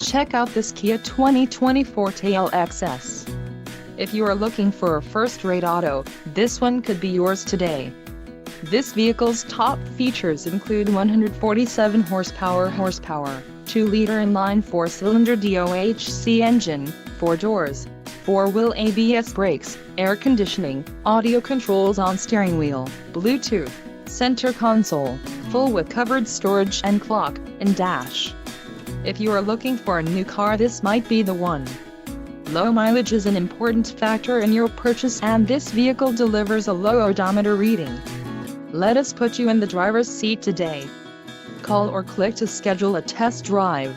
Check out this Kia 2020 Forte LXS. If you are looking for a first-rate auto, this one could be yours today. This vehicle's top features include 147 horsepower, 2-liter inline 4-cylinder DOHC engine, 4 doors, 4-wheel ABS brakes, air conditioning, audio controls on steering wheel, Bluetooth, center console, full with covered storage and clock and dash. If you are looking for a new car, this might be the one. Low mileage is an important factor in your purchase, and this vehicle delivers a low odometer reading. Let us put you in the driver's seat today. Call or click to schedule a test drive.